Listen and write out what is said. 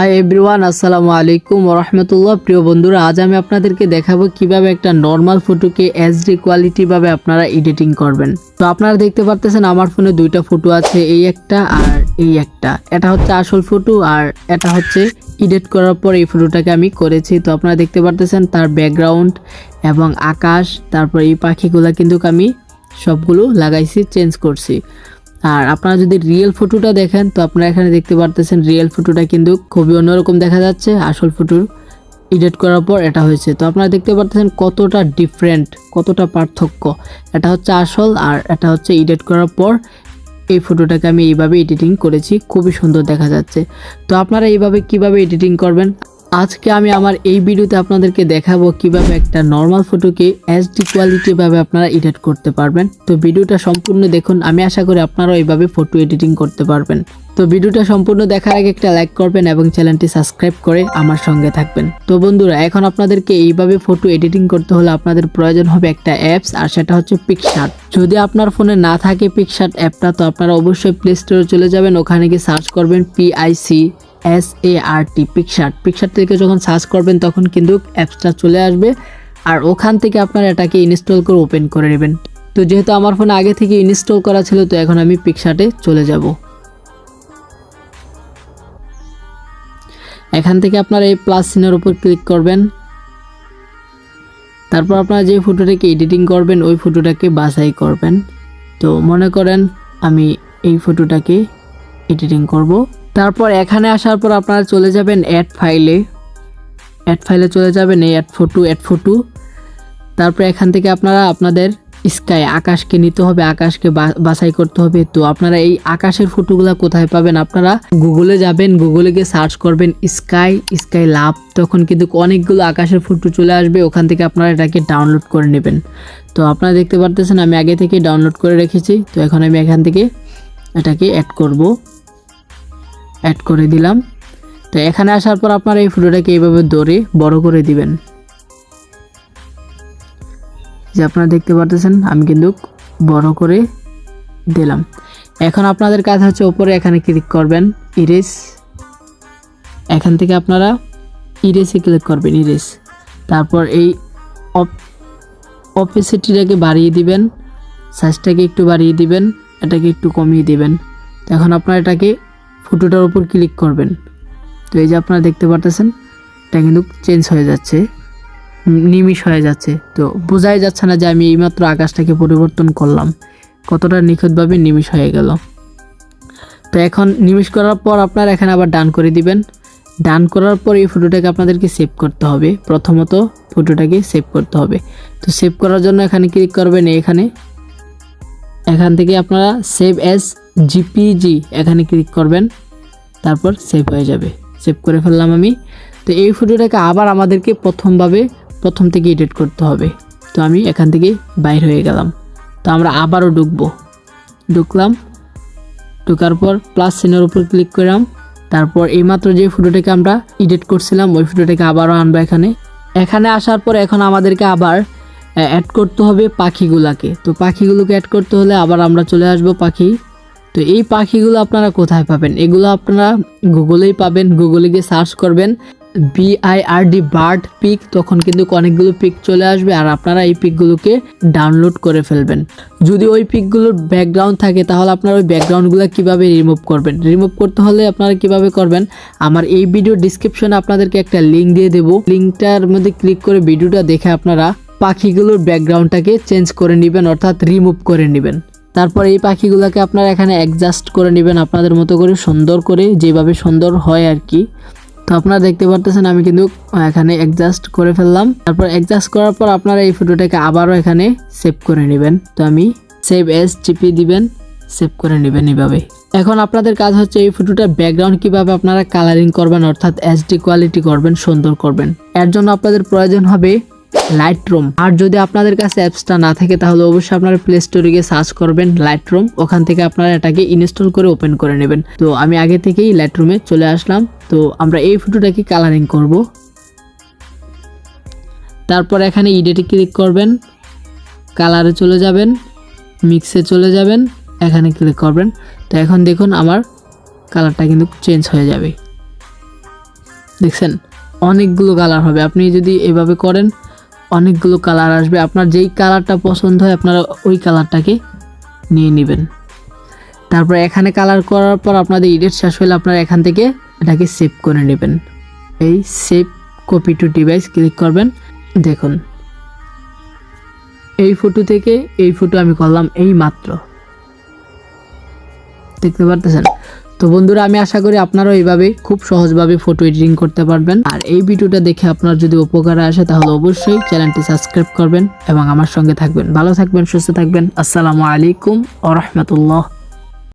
Hi everyone, আসসালামু আলাইকুম ওয়া রাহমাতুল্লাহ। প্রিয় বন্ধুরা, আজ আমি আপনাদেরকে দেখাবো কিভাবে একটা নরমাল ফটোকে এইচডি কোয়ালিটি ভাবে আপনারা এডিটিং করবেন। তো আপনারা দেখতে পারতেছেন আমার ফোনে দুইটা ফটো আছে, এই একটা আর এই একটা। এটা হচ্ছে আসল ফটো আর এটা হচ্ছে এডিট করার পর এই ফটোটাকে আমি করেছি। তো আপনারা দেখতে পারতেছেন তার ব্যাকগ্রাউন্ড এবং আকাশ, তারপর এই পাখিগুলা কিন্তু আমি সবগুলো লাগাইছি, চেঞ্জ করছি। আর আপনারা যদি রিয়েল ফটোটা দেখেন তো আপনারা এখানে দেখতে পারতেছেন রিয়েল ফটোটা কিন্তু খুবই অন্যরকম দেখা যাচ্ছে, আসল ফটো এডিট করার পর এটা হয়েছে। তো আপনারা দেখতে পারতেছেন কতটা ডিফারেন্ট, কতটা পার্থক্য। এটা হচ্ছে আসল আর এটা হচ্ছে এডিট করার পর এই ফটোটাকে আমি এইভাবে এডিটিং করেছি, খুবই সুন্দর দেখা যাচ্ছে। তো আপনারা এইভাবে কিভাবে এডিটিং করবেন আজকে আমি আমার এই ভিডিওতে আপনাদেরকে দেখাবো কিভাবে একটা নরমাল ফটোকে এইচডি কোয়ালিটি ভাবে আপনারা এডিট করতে পারবেন। তো ভিডিওটা সম্পূর্ণ দেখুন, আমি আশা করি আপনারাও এইভাবে ফটো এডিটিং করতে পারবেন। তো ভিডিওটা সম্পূর্ণ দেখার আগে একটা লাইক করবেন এবং চ্যানেলটি সাবস্ক্রাইব করে আমার সঙ্গে থাকবেন। তো বন্ধুরা, এখন আপনাদেরকে এইভাবে ফটো এডিটিং করতে হলে আপনাদের প্রয়োজন হবে একটা অ্যাপস, আর সেটা হচ্ছে পিক্সার্ট। যদি আপনার ফোনে না থাকে পিক্সার্ট অ্যাপটা তো আপনারা অবশ্যই প্লে স্টোরে চলে যাবেন, ওখানে গিয়ে সার্চ করবেন PICSART পিক্সার্ট। পিক্সার্ট থেকে যখন সার্চ করবেন তখন কিন্তু অ্যাপসটা চলে আসবে, আর ওখান থেকে আপনারা এটাকে ইনস্টল করে ওপেন করে নেবেন। তো যেহেতু আমার ফোনে আগে থেকে ইনস্টল করা ছিল তো এখন আমি পিক্সার্টে চলে যাব। এখান থেকে আপনারা এই প্লাস চিহ্নের উপর ক্লিক করবেন, তারপর আপনারা যে ফটোটাকে এডিটিং করবেন ওই ফটোটাকে বাছাই করবেন। তো মনে করেন আমি এই ফটোটাকে এডিটিং করব। তারপর এখানে আসার পর আপনারা চলে যাবেন অ্যাড ফাইলে চলে যাবেন, এই অ্যাড ফটো। তারপর এখান থেকে আপনারা আপনাদের স্কাই আকাশকে নিতে হবে, আকাশকে বাছাই করতে হবে। তো আপনারা এই আকাশের ফটোগুলা কোথায় পাবেন, আপনারা গুগলে যাবেন, গুগলে গিয়ে সার্চ করবেন স্কাই লাভ, তখন কিন্তু অনেকগুলো আকাশের ফটো চলে আসবে। ওখান থেকে আপনারা এটাকে ডাউনলোড করে নেবেন। তো আপনারা দেখতে পারতেছেন আমি আগে থেকে ডাউনলোড করে রেখেছি। তো এখন আমি এখান থেকে এটাকে অ্যাড করে দিলাম। তো এখানে আসার পর আপনারা এই ফটোটাকে এইভাবে ধরে বড় করে দিবেন, যে আপনারা দেখতে পারতেছেন আমি কিন্তু বড় করে দিলাম। এখন আপনাদের কাজ হচ্ছে উপরে এখানে ক্লিক করবেন, ইরেজ। এখান থেকে আপনারা ইরেজে ক্লিক করবেন, ইরেজ। তারপর এই অপেসিটিটাকে বাড়িয়ে দিবেন, সাইজটাকে একটু বাড়িয়ে দিবেন, এটাকে একটু কমিয়ে দিবেন। তো এখন আপনারা এটাকে ফটোটার উপর ক্লিক করবেন। তো এই যে আপনারা দেখতে পারতেছেন এটা কিন্তু চেঞ্জ হয়ে যাচ্ছে, নিমিষ হয়ে যাচ্ছে। তো বোঝাই যাচ্ছে না যে আমি এইমাত্র আকাশটাকে পরিবর্তন করলাম, কতটা নিখুঁতভাবে নিমিষ হয়ে গেল। তো এখন নিমিষ করার পর আপনারা এখানে আবার ডান করে দিবেন। ডান করার পর এই ফটোটাকে আপনাদেরকে সেভ করতে হবে, প্রথমত ফটোটাকে সেভ করতে হবে। তো সেভ করার জন্য এখানে ক্লিক করবেন, এখান থেকে আপনারা সেভ অ্যাজ জিপিজি এখানে ক্লিক করবেন, তারপর সেভ হয়ে যাবে। সেভ করে ফেললাম আমি। তো এই ফটোটাকে আবার আমাদেরকে প্রথম থেকে এডিট করতে হবে। তো আমি এখান থেকে বাইর হয়ে গেলাম। তো আমরা আবারও ঢুকলাম, ঢোকার পর প্লাস চিহ্নের উপর ক্লিক করলাম। তারপর এইমাত্র যে ফটোটাকে আমরা এডিট করছিলাম ওই ফটোটাকে আবারও আনবো এখানে আসার পর এখন আমাদেরকে আবার অ্যাড করতে হবে পাখিগুলোকে। তো পাখিগুলোকে অ্যাড করতে হলে আবার আমরা চলে আসবো পাখি। তো এই পাখিগুলো আপনারা কোথায় পাবেন, এগুলো আপনারা গুগলেই পাবেন। গুগলে গিয়ে সার্চ করবেন BIRD বার্ড পিক, তখন কিন্তু অনেকগুলো পিক চলে আসবে, আর আপনারা এই পিকগুলোকে ডাউনলোড করে ফেলবেন। যদি ওই পিকগুলোর ব্যাকগ্রাউন্ড থাকে তাহলে আপনারা ওই ব্যাকগ্রাউন্ডগুলো কিভাবে রিমুভ করবেন, রিমুভ করতে হলে আপনারা কিভাবে করবেন আমার এই ভিডিও ডিসক্রিপশনে আপনাদেরকে একটা লিঙ্ক দিয়ে দেবো। লিঙ্কটার মধ্যে ক্লিক করে ভিডিওটা দেখে আপনারা পাখিগুলোর ব্যাকগ্রাউন্ডটাকে চেঞ্জ করে নেবেন, অর্থাৎ রিমুভ করে নেবেন। তারপর এই পাখিগুলোকে আপনারা এখানে অ্যাডজাস্ট করে নেবেন আপনাদের মতো করে, সুন্দর করে, যেভাবে সুন্দর হয় আর কি। তো আপনারা দেখতে পারতেছেন আমি কিন্তু এখানে অ্যাডজাস্ট করে ফেললাম। তারপর অ্যাডজাস্ট করার পর আপনারা এই ফটোটাকে আবারও এখানে সেভ করে নেবেন। তো আমি সেভ এস চিপি দিবেন, সেভ করে নেবেন এইভাবে। এখন আপনাদের কাজ হচ্ছে এই ফটোটার ব্যাকগ্রাউন্ড কিভাবে আপনারা কালারিং করবেন, অর্থাৎ এইচডি কোয়ালিটি করবেন, সুন্দর করবেন। এর জন্য আপনাদের প্রয়োজন হবে লাইটরুম। আর যদি আপনাদের কাছে অ্যাপসটা না থাকে তাহলে অবশ্যই আপনারা প্লে স্টোরে গিয়ে সার্চ করবেন লাইটরুম, ওখান থেকে আপনারা এটাকে ইনস্টল করে ওপেন করে নেবেন। তো আমি আগে থেকেই লাইটরুমে চলে আসলাম। তো আমরা এই ফটোটাকে কালারিং করব। তারপর এখানে এডিটে ক্লিক করবেন, কালারে চলে যাবেন, মিক্সে চলে যাবেন, এখানে ক্লিক করবেন। তো এখন দেখুন আমার কালারটা কিন্তু চেঞ্জ হয়ে যাবে। দেখছেন অনেকগুলো কালার হবে। আপনি যদি এভাবে করেন অনেকগুলো কালার আসবে। আপনার যেই কালারটা পছন্দ হয় আপনারা ওই কালারটাকে নিয়ে নেবেন। তারপর এখানে কালার করার পর আপনাদের এডিট শেষ হলে আপনারা এখান থেকে এটাকে সেভ করে নেবেন। এই save copy to device click করবেন। দেখুন এই ফটো থেকে এই ফটো আমি করলাম এই মাত্র, দেখতে পারতেছেন। তো বন্ধুরা আমি আশা করি আপনারাও এইভাবে খুব সহজভাবে ফটো এডিটিং করতে পারবেন। আর এই ভিডিওটা দেখে আপনার যদি উপকারে আসে তাহলে অবশ্যই চ্যানেলটি সাবস্ক্রাইব করবেন এবং আমার সঙ্গে থাকবেন। ভালো থাকবেন, সুস্থ থাকবেন। আসসালামু আলাইকুম ওয়া রাহমাতুল্লাহ।